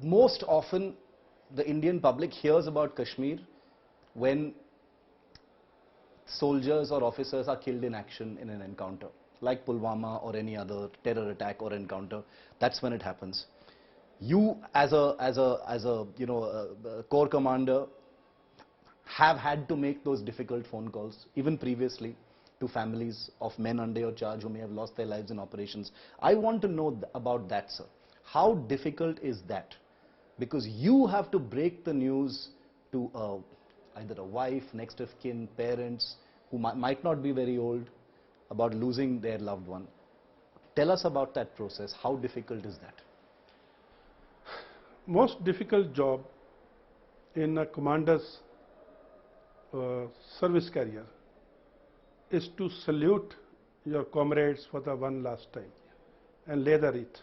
most often the Indian public hears about Kashmir when soldiers or officers are killed in action in an encounter, like Pulwama or any other terror attack or encounter. That's when it happens. You, as a corps commander, have had to make those difficult phone calls, even previously, to families of men under your charge who may have lost their lives in operations. I want to know about that, sir. How difficult is that? Because you have to break the news to either a wife, next of kin, parents, who might not be very old, about losing their loved one. Tell us about that process. How difficult is that? Most difficult job in a commander's service career is to salute your comrades for the one last time and lay the wreath.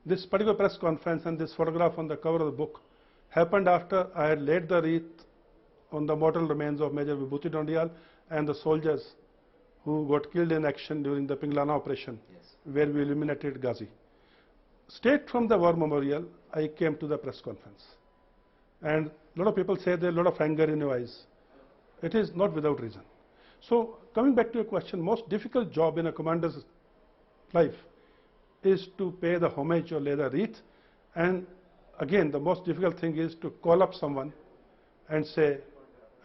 This particular press conference and this photograph on the cover of the book happened after I had laid the wreath on the mortal remains of Major Vibhuti Dondial and the soldiers who got killed in action during the Pinglana operation, where we eliminated Ghazi. Straight from the war memorial, I came to the press conference. And a lot of people say there's a lot of anger in your eyes. It is not without reason. So, coming back to your question, most difficult job in a commander's life is to pay the homage or lay the wreath. And again, the most difficult thing is to call up someone and say,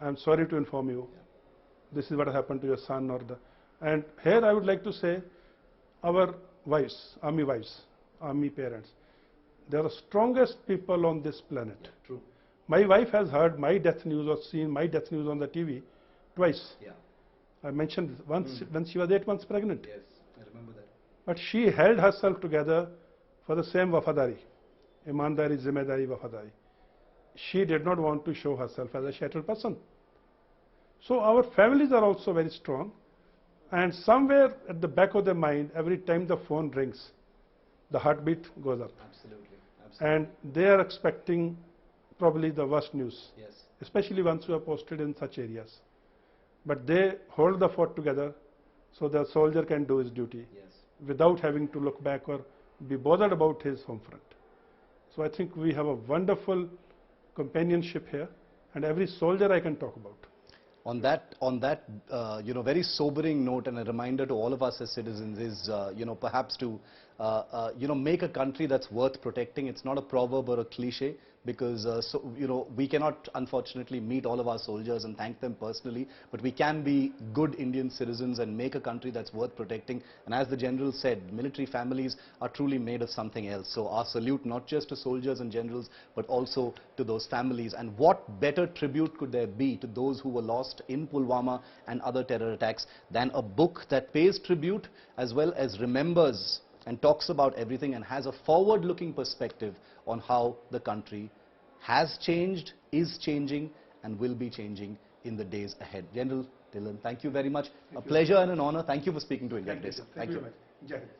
I'm sorry to inform you, this is what happened to your son or the... And here I would like to say, our wives, army parents, they are the strongest people on this planet. Yeah, true. My wife has heard my death news or seen my death news on the TV twice. Yeah. I mentioned once when she was 8 months pregnant. Yes, I remember that. But she held herself together for the same wafadari, imandari, zimmedari, wafadari. She did not want to show herself as a shattered person. So our families are also very strong, and somewhere at the back of their mind, every time the phone rings, the heartbeat goes up. Absolutely. And they are expecting probably the worst news, Yes. especially ones who are posted in such areas. But they hold the fort together so the soldier can do his duty without having to look back or be bothered about his home front. So I think we have a wonderful companionship here, and every soldier I can talk about. On that, very sobering note, and a reminder to all of us as citizens is, perhaps to, make a country that's worth protecting. It's not a proverb or a cliche, because, we cannot, unfortunately, meet all of our soldiers and thank them personally, but we can be good Indian citizens and make a country that's worth protecting. And as the General said, military families are truly made of something else. So our salute not just to soldiers and generals, but also to those families. And what better tribute could there be to those who were lost in Pulwama and other terror attacks than a book that pays tribute as well as remembers and talks about everything and has a forward-looking perspective on how the country has changed, is changing, and will be changing in the days ahead. General Dhillon, thank you very much. A pleasure and an honor. Thank you for speaking to India Today. Thank you. Very much.